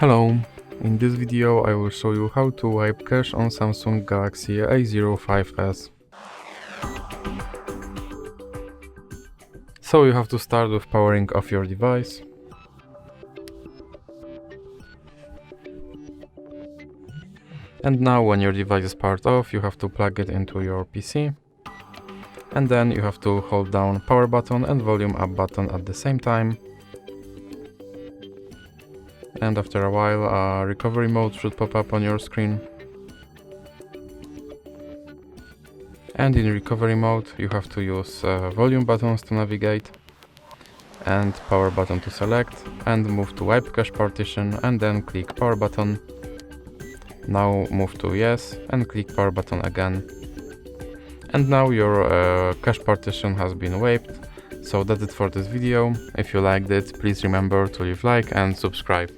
Hello, in this video I will show you how to wipe cache on Samsung Galaxy A05S. So you have to start with powering off your device. And now when your device is powered off, you have to plug it into your PC. And then you have to hold down power button and volume up button at the same time. And after a while, a recovery mode should pop up on your screen. And in recovery mode, you have to use volume buttons to navigate and power button to select, and move to wipe cache partition and then click power button. Now move to yes and click power button again. And now your cache partition has been wiped. So that's it for this video. If you liked it, please remember to leave like and subscribe.